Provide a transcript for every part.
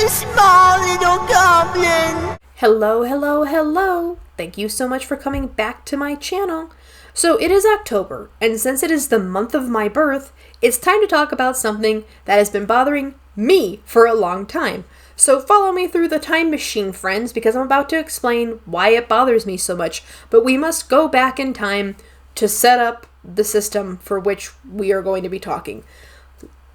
small little goblin. Hello, hello, hello. Thank you so much for coming back to my channel. So it is October, and since it is the month of my birth, it's time to talk about something that has been bothering me for a long time. So follow me through the time machine, friends, because I'm about to explain why it bothers me so much, but we must go back in time to set up the system for which we are going to be talking.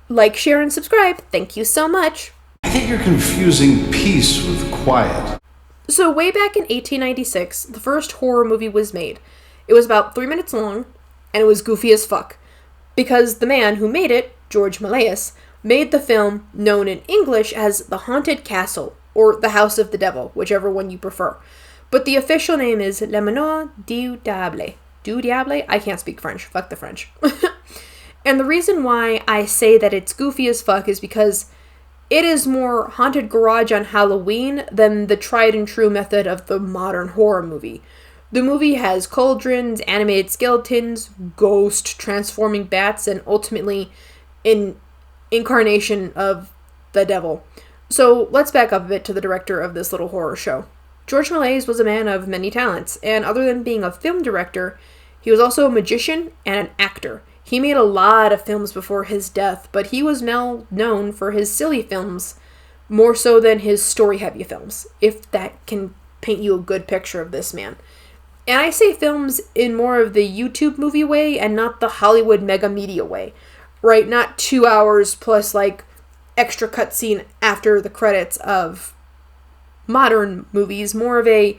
Like, share, and subscribe. Thank you so much. I think you're confusing peace with quiet. So way back in 1896, the first horror movie was made. It was about 3 minutes long, and it was goofy as fuck. Because the man who made it, George Méliès, made the film known in English as The Haunted Castle, or The House of the Devil, whichever one you prefer. But the official name is Le Manoir du Diable. Du Diable? I can't speak French. Fuck the French. And the reason why I say that it's goofy as fuck is because it is more haunted garage on Halloween than the tried and true method of the modern horror movie. The movie has cauldrons, animated skeletons, ghost transforming bats, and ultimately an incarnation of the devil. So let's back up a bit to the director of this little horror show. George Méliès was a man of many talents, and other than being a film director, he was also a magician and an actor. He made a lot of films before his death, but he was now known for his silly films more so than his story-heavy films, if that can paint you a good picture of this man. And I say films in more of the YouTube movie way and not the Hollywood mega media way, right? Not 2 hours plus like extra cutscene after the credits of modern movies, more of a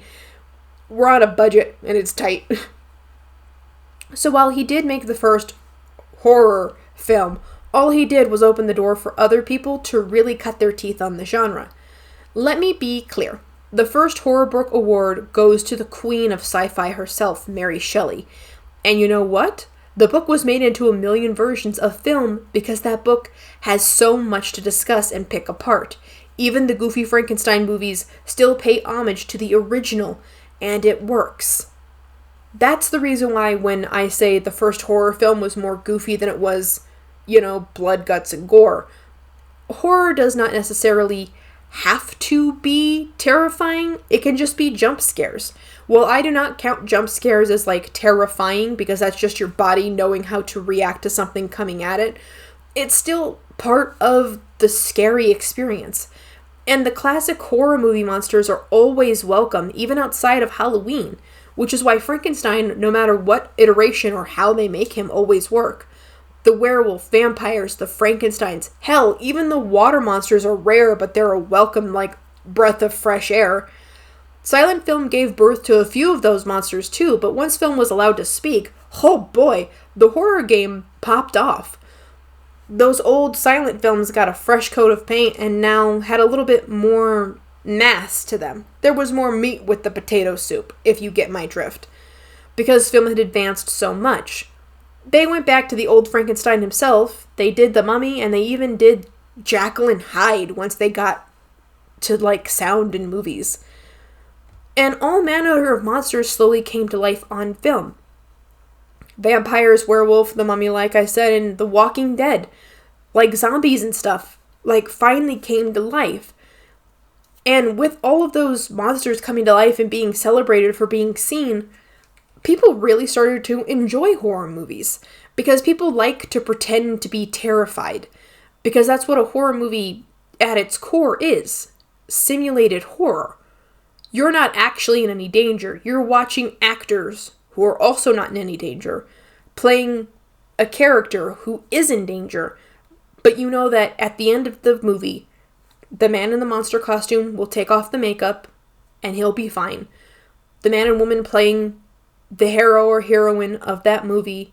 we're on a budget and it's tight. So while he did make the first horror film, all he did was open the door for other people to really cut their teeth on the genre. Let me be clear. The first horror book award goes to the queen of sci-fi herself, Mary Shelley. And you know what? The book was made into 1 million versions of film because that book has so much to discuss and pick apart. Even the goofy Frankenstein movies still pay homage to the original, and it works. That's the reason why when I say the first horror film was more goofy than it was, blood, guts, and gore. Horror does not necessarily have to be terrifying. It can just be jump scares. Well, I do not count jump scares as terrifying because that's just your body knowing how to react to something coming at it. It's still part of the scary experience. And the classic horror movie monsters are always welcome, even outside of Halloween, which is why Frankenstein, no matter what iteration or how they make him, always work. The werewolf, vampires, the Frankensteins, hell, even the water monsters are rare, but they're a welcome, breath of fresh air. Silent film gave birth to a few of those monsters too, but once film was allowed to speak, oh boy, the horror game popped off. Those old silent films got a fresh coat of paint and now had a little bit more mass to them. There was more meat with the potato soup, if you get my drift. Because film had advanced so much. They went back to the old Frankenstein himself, they did the Mummy, and they even did Jekyll and Hyde once they got to sound in movies. And all manner of monsters slowly came to life on film. Vampires, werewolf, the Mummy, like I said, and The Walking Dead. Zombies and stuff, finally came to life. And with all of those monsters coming to life and being celebrated for being seen, people really started to enjoy horror movies. Because people like to pretend to be terrified. Because that's what a horror movie at its core is. Simulated horror. You're not actually in any danger. You're watching actors who are also not in any danger, playing a character who is in danger, but you know that at the end of the movie, the man in the monster costume will take off the makeup, and he'll be fine. The man and woman playing the hero or heroine of that movie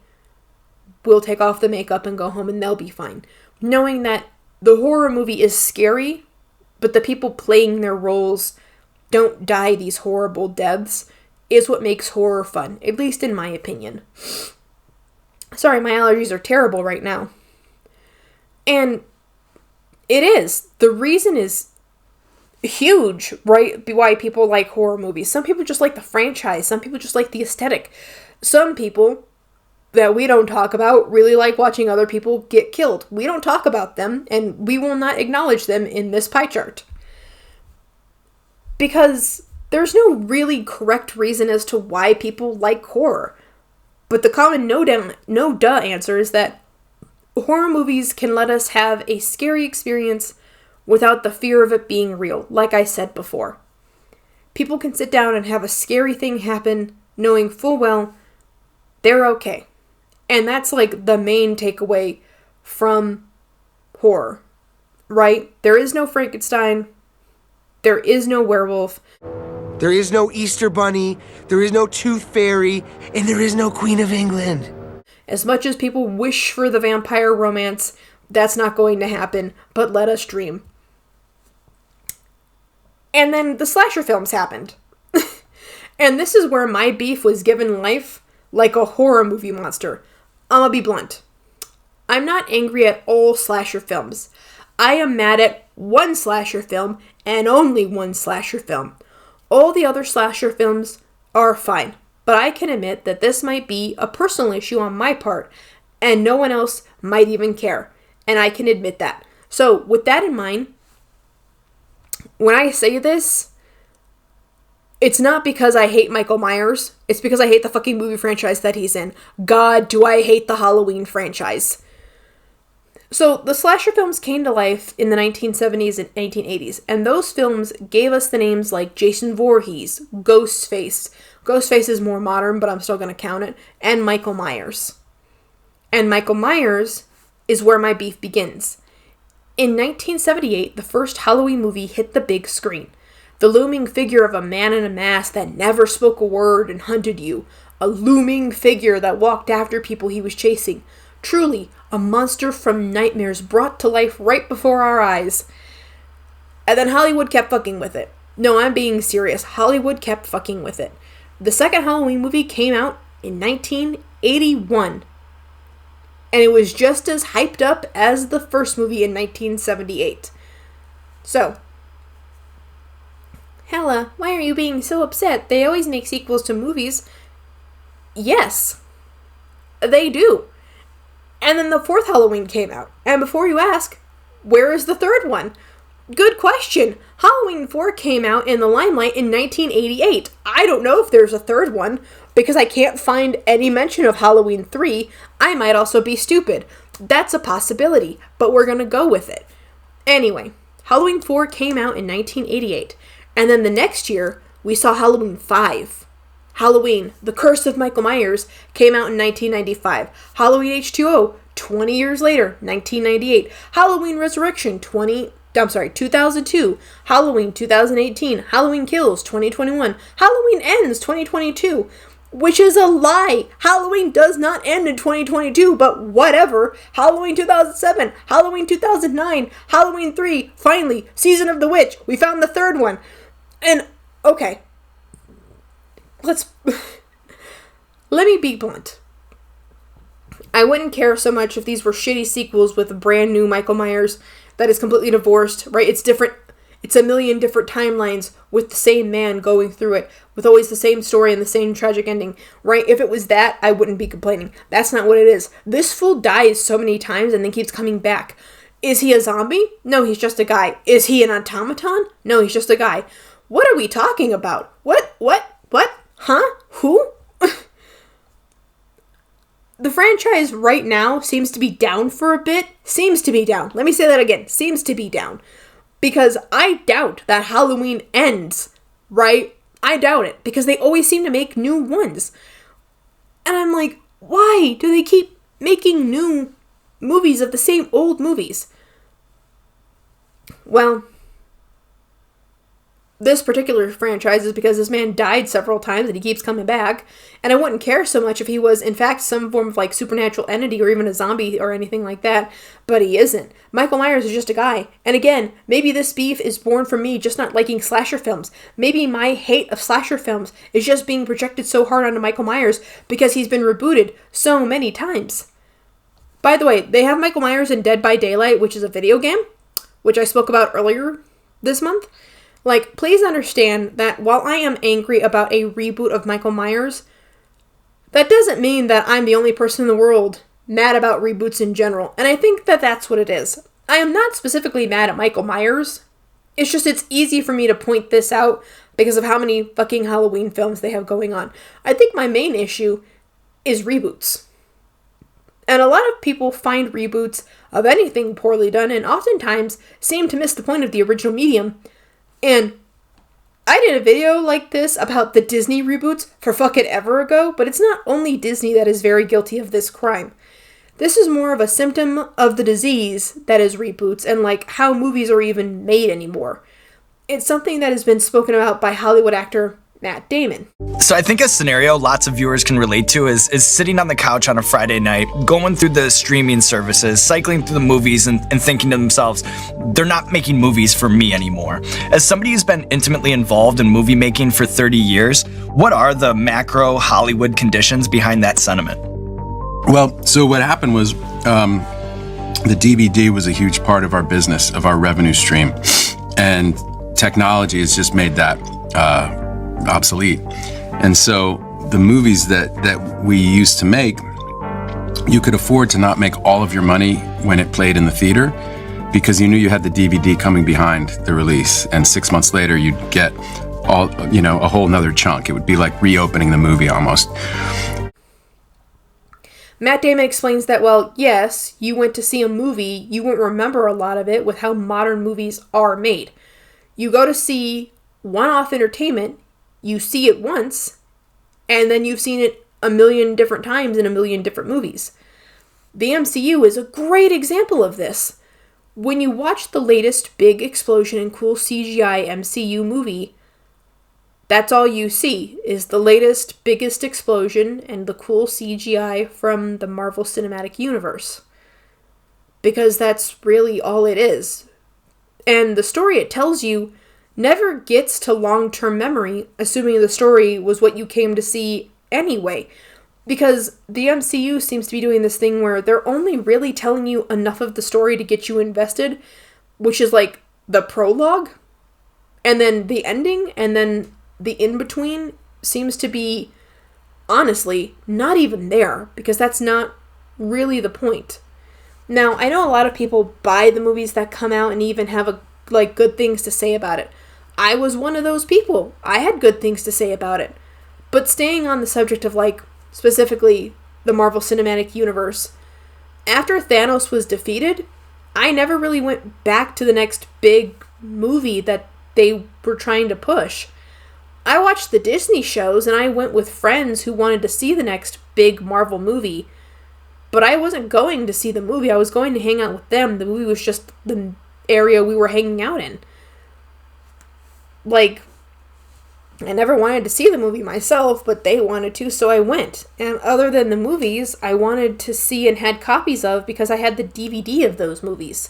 will take off the makeup and go home, and they'll be fine. Knowing that the horror movie is scary, but the people playing their roles don't die these horrible deaths, is what makes horror fun, at least in my opinion. Sorry, my allergies are terrible right now. And it is. The reason is huge, right? Why people like horror movies. Some people just like the franchise. Some people just like the aesthetic. Some people that we don't talk about really like watching other people get killed. We don't talk about them, and we will not acknowledge them in this pie chart. Because there's no really correct reason as to why people like horror. But the common no-duh answer is that horror movies can let us have a scary experience without the fear of it being real, like I said before. People can sit down and have a scary thing happen knowing full well they're okay. And that's like the main takeaway from horror, right? There is no Frankenstein. There is no werewolf. There is no Easter Bunny, there is no Tooth Fairy, and there is no Queen of England. As much as people wish for the vampire romance, that's not going to happen, but let us dream. And then the slasher films happened. And this is where my beef was given life like a horror movie monster. I'ma be blunt. I'm not angry at all slasher films. I am mad at one slasher film and only one slasher film. All the other slasher films are fine, but I can admit that this might be a personal issue on my part, and no one else might even care, and I can admit that. So, with that in mind, when I say this, it's not because I hate Michael Myers, it's because I hate the fucking movie franchise that he's in. God, do I hate the Halloween franchise. So, the slasher films came to life in the 1970s and 1980s, and those films gave us the names like Jason Voorhees, Ghostface. Ghostface is more modern, but I'm still going to count it, and Michael Myers. And Michael Myers is where my beef begins. In 1978, the first Halloween movie hit the big screen. The looming figure of a man in a mask that never spoke a word and hunted you. A looming figure that walked after people he was chasing. Truly, a monster from nightmares brought to life right before our eyes. And then Hollywood kept fucking with it. No, I'm being serious. Hollywood kept fucking with it. The second Halloween movie came out in 1981. And it was just as hyped up as the first movie in 1978. So, Hella, why are you being so upset? They always make sequels to movies. Yes, they do. And then the fourth Halloween came out. And before you ask, where is the third one? Good question. Halloween 4 came out in the limelight in 1988. I don't know if there's a third one, because I can't find any mention of Halloween 3. I might also be stupid. That's a possibility, but we're gonna go with it. Anyway, Halloween 4 came out in 1988. And then the next year, we saw Halloween 5. Halloween, The Curse of Michael Myers, came out in 1995. Halloween H2O, 20 years later, 1998. Halloween Resurrection, 2002. Halloween 2018. Halloween Kills, 2021. Halloween Ends, 2022. Which is a lie. Halloween does not end in 2022, but whatever. Halloween 2007. Halloween 2009. Halloween 3. Finally, Season of the Witch. We found the third one. And, okay. Let me be blunt. I wouldn't care so much if these were shitty sequels with a brand new Michael Myers that is completely divorced, right? It's different. It's a million different timelines with the same man going through it, with always the same story and the same tragic ending, right? If it was that, I wouldn't be complaining. That's not what it is. This fool dies so many times and then keeps coming back. Is he a zombie? No, he's just a guy. Is he an automaton? No, he's just a guy. What are we talking about? What? Huh? Who? The franchise right now seems to be down for a bit. Seems to be down. Let me say that again. Seems to be down. Because I doubt that Halloween ends, right? I doubt it. Because they always seem to make new ones. And I'm like, why do they keep making new movies of the same old movies? Well, this particular franchise is because this man died several times and he keeps coming back. And I wouldn't care so much if he was, in fact, some form of like supernatural entity or even a zombie or anything like that. But he isn't. Michael Myers is just a guy. And again, maybe this beef is born from me just not liking slasher films. Maybe my hate of slasher films is just being projected so hard onto Michael Myers because he's been rebooted so many times. By the way, they have Michael Myers in Dead by Daylight, which is a video game, which I spoke about earlier this month. Like, please understand that while I am angry about a reboot of Michael Myers, that doesn't mean that I'm the only person in the world mad about reboots in general. And I think that that's what it is. I am not specifically mad at Michael Myers It's easy for me to point this out because of how many fucking Halloween films they have going on. I think my main issue is reboots. And a lot of people find reboots of anything poorly done and oftentimes seem to miss the point of the original medium. And I did a video like this about the Disney reboots for fucking ever ago, but it's not only Disney that is very guilty of this crime. This is more of a symptom of the disease that is reboots and like how movies are even made anymore. It's something that has been spoken about by Hollywood actor Matt Damon. So I think a scenario lots of viewers can relate to is sitting on the couch on a Friday night, going through the streaming services, cycling through the movies and thinking to themselves, they're not making movies for me anymore. As somebody who's been intimately involved in movie making for 30 years, what are the macro Hollywood conditions behind that sentiment? Well, so what happened was the DVD was a huge part of our business, of our revenue stream. And technology has just made that obsolete. And so the movies that we used to make, you could afford to not make all of your money when it played in the theater because you knew you had the DVD coming behind the release. And 6 months later, you'd get a whole nother chunk. It would be like reopening the movie almost. Matt Damon explains that, well, yes, you went to see a movie, you won't remember a lot of it with how modern movies are made. You go to see one-off entertainment, you see it once, and then you've seen it a million different times in a million different movies. The MCU is a great example of this. When you watch the latest big explosion and cool CGI MCU movie, that's all you see is the latest, biggest explosion and the cool CGI from the Marvel Cinematic Universe. Because that's really all it is. And the story it tells you never gets to long-term memory, assuming the story was what you came to see anyway. Because the MCU seems to be doing this thing where they're only really telling you enough of the story to get you invested, which is like the prologue, and then the ending, and then the in-between seems to be, honestly, not even there, because that's not really the point. Now, I know a lot of people buy the movies that come out and even have good things to say about it. I was one of those people. I had good things to say about it. But staying on the subject of, specifically the Marvel Cinematic Universe, after Thanos was defeated, I never really went back to the next big movie that they were trying to push. I watched the Disney shows and I went with friends who wanted to see the next big Marvel movie, but I wasn't going to see the movie. I was going to hang out with them. The movie was just the area we were hanging out in. I never wanted to see the movie myself, but they wanted to, so I went. And other than the movies, I wanted to see and had copies of because I had the DVD of those movies.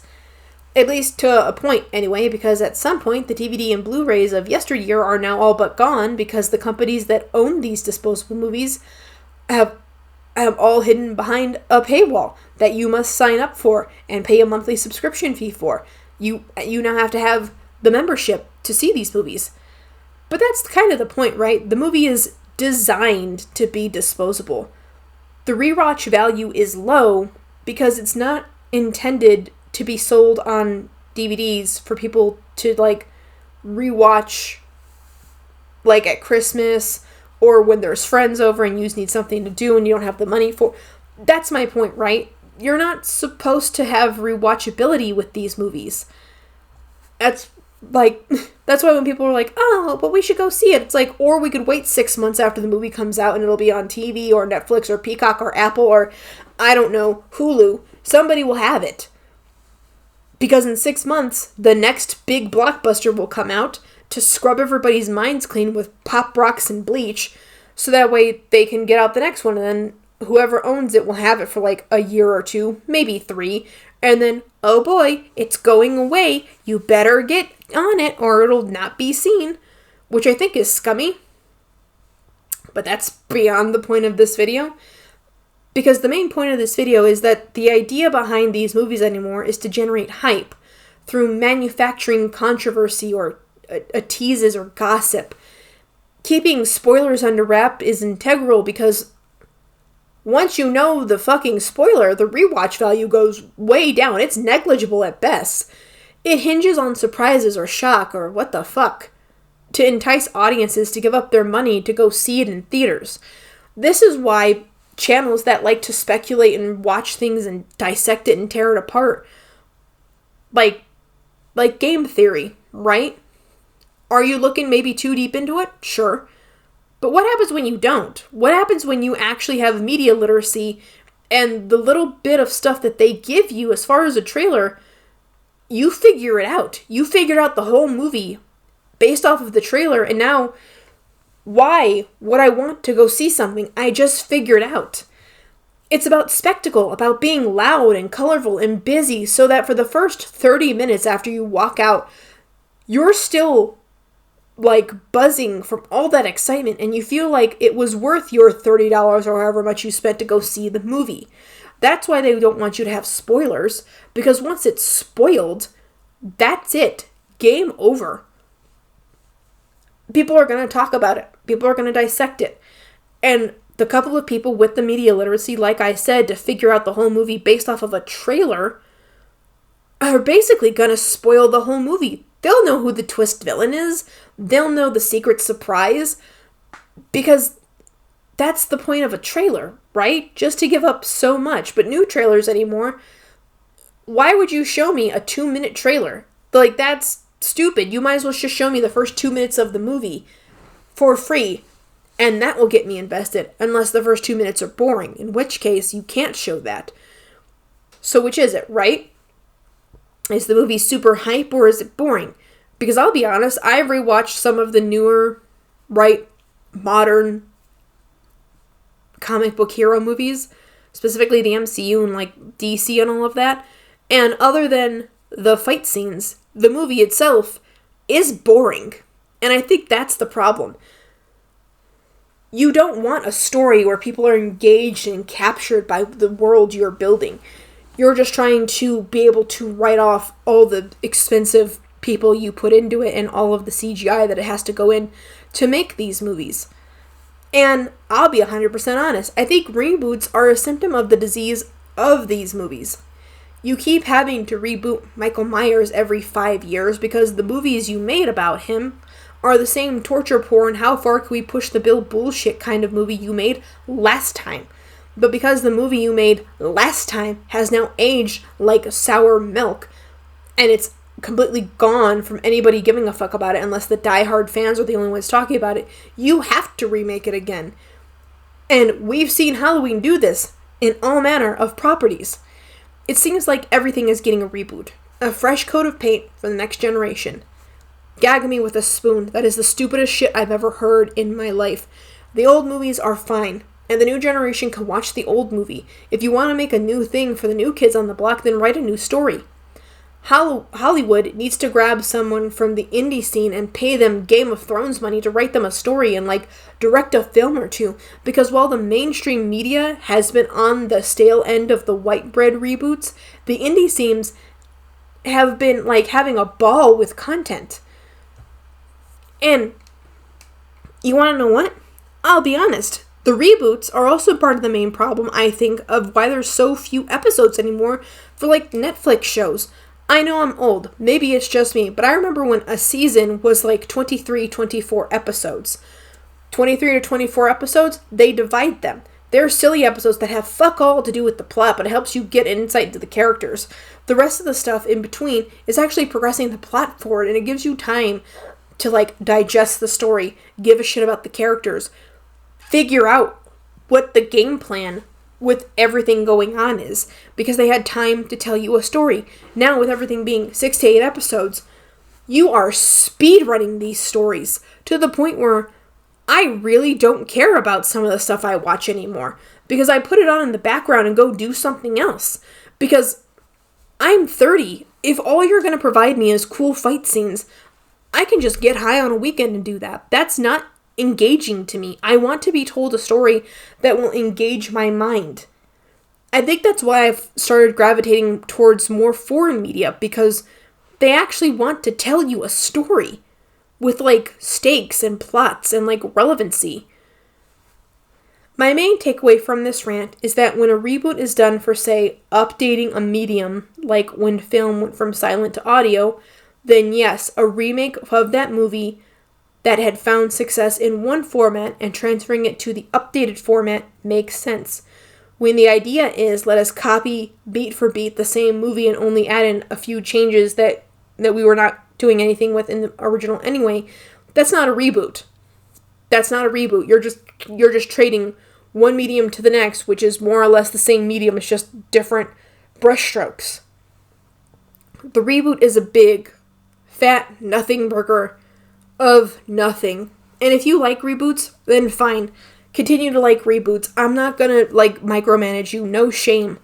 At least to a point, anyway, because at some point, the DVD and Blu-rays of yesteryear are now all but gone because the companies that own these disposable movies have all hidden behind a paywall that you must sign up for and pay a monthly subscription fee for. You now have to have the membership to see these movies. But that's kind of the point, right? The movie is designed to be disposable. The rewatch value is low because it's not intended to be sold on DVDs for people to rewatch at Christmas or when there's friends over and you just need something to do and you don't have the money for. That's my point, right? You're not supposed to have rewatchability with these movies. That's why when people are like, oh, but we should go see it. It's or we could wait 6 months after the movie comes out and it'll be on TV or Netflix or Peacock or Apple or, I don't know, Hulu. Somebody will have it. Because in 6 months, the next big blockbuster will come out to scrub everybody's minds clean with Pop Rocks and bleach, so that way they can get out the next one, and then whoever owns it will have it for a year or two, maybe 3, and then, oh boy, it's going away, you better get on it or it'll not be seen, which I think is scummy. But that's beyond the point of this video. Because the main point of this video is that the idea behind these movies anymore is to generate hype through manufacturing controversy or teases or gossip. Keeping spoilers under wrap is integral because once you know the fucking spoiler, the rewatch value goes way down. It's negligible at best. It hinges on surprises or shock or what the fuck to entice audiences to give up their money to go see it in theaters. This is why channels that like to speculate and watch things and dissect it and tear it apart, like game theory, right? Are you looking maybe too deep into it? Sure. But what happens when you don't? What happens when you actually have media literacy and the little bit of stuff that they give you as far as a trailer, you figure it out. You figured out the whole movie based off of the trailer, and now why would I want to go see something I just figured out? It's about spectacle, about being loud and colorful and busy so that for the first 30 minutes after you walk out, you're still like buzzing from all that excitement and you feel like it was worth your $30 or however much you spent to go see the movie. That's why they don't want you to have spoilers, because once it's spoiled, that's it. Game over. People are going to talk about it. People are going to dissect it. And the couple of people with the media literacy, like I said, to figure out the whole movie based off of a trailer are basically going to spoil the whole movie. They'll know who the twist villain is. They'll know the secret surprise. Because that's the point of a trailer, right? Just to give up so much. But new trailers anymore, why would you show me a 2-minute trailer? Like, that's stupid. You might as well just show me the first 2 minutes of the movie for free, and that will get me invested, unless the first 2 minutes are boring, in which case you can't show that. So which is it, right? Is the movie super hype or is it boring? Because I'll be honest, I've rewatched some of the newer, right, modern comic book hero movies, specifically the MCU and like DC and all of that, and other than the fight scenes, the movie itself is boring. And I think that's the problem. You don't want a story where people are engaged and captured by the world you're building. You're just trying to be able to write off all the expensive people you put into it and all of the CGI that it has to go in to make these movies. And I'll be 100% honest, I think reboots are a symptom of the disease of these movies. You keep having to reboot Michael Myers every 5 years because the movies you made about him are the same torture porn, how far can we push the bill bullshit kind of movie you made last time. But because the movie you made last time has now aged like sour milk, and it's completely gone from anybody giving a fuck about it unless the diehard fans are the only ones talking about it, you have to remake it again. And we've seen Halloween do this in all manner of properties. It seems like everything is getting a reboot. A fresh coat of paint for the next generation. Gag me with a spoon. That is the stupidest shit I've ever heard in my life. The old movies are fine, and the new generation can watch the old movie. If you want to make a new thing for the new kids on the block, then write a new story. Hollywood needs to grab someone from the indie scene and pay them Game of Thrones money to write them a story and like direct a film or two, because while the mainstream media has been on the stale end of the white bread reboots, the indie scenes have been like having a ball with content. And you want to know what? I'll be honest. The reboots are also part of the main problem, I think, of why there's so few episodes anymore for like Netflix shows. I know I'm old, maybe it's just me, but I remember when a season was like 23, 24 episodes. 23 to 24 episodes, they divide them. There are silly episodes that have fuck all to do with the plot, but it helps you get insight into the characters. The rest of the stuff in between is actually progressing the plot forward, and it gives you time to like digest the story, give a shit about the characters, figure out what the game plan with everything going on is, because they had time to tell you a story. Now with everything being 6 to 8 episodes, you are speed running these stories to the point where I really don't care about some of the stuff I watch anymore, because I put it on in the background and go do something else. Because I'm 30. If all you're going to provide me is cool fight scenes, I can just get high on a weekend and do that. That's not engaging to me. I want to be told a story that will engage my mind. I think that's why I've started gravitating towards more foreign media, because they actually want to tell you a story with like stakes and plots and like relevancy. My main takeaway from this rant is that when a reboot is done for, say, updating a medium, like when film went from silent to audio, then yes, a remake of that movie that had found success in one format and transferring it to the updated format makes sense. When the idea is, let us copy beat for beat the same movie and only add in a few changes that we were not doing anything with in the original anyway, that's not a reboot. That's not a reboot. You're just trading one medium to the next, which is more or less the same medium. It's just different brushstrokes. The reboot is a big, fat nothing burger of nothing. And if you like reboots, then fine. Continue to like reboots. I'm not gonna, micromanage you. No shame.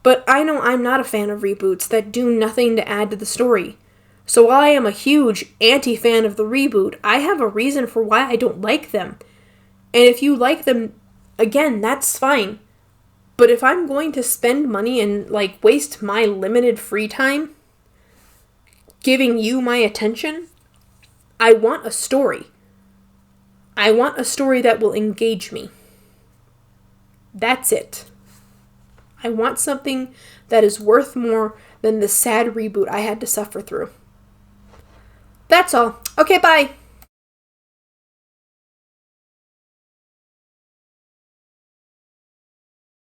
But I know I'm not a fan of reboots that do nothing to add to the story. So while I am a huge anti-fan of the reboot, I have a reason for why I don't like them. And if you like them, again, that's fine. But if I'm going to spend money and, waste my limited free time giving you my attention, I want a story. I want a story that will engage me. That's it. I want something that is worth more than the sad reboot I had to suffer through. That's all. Okay, bye.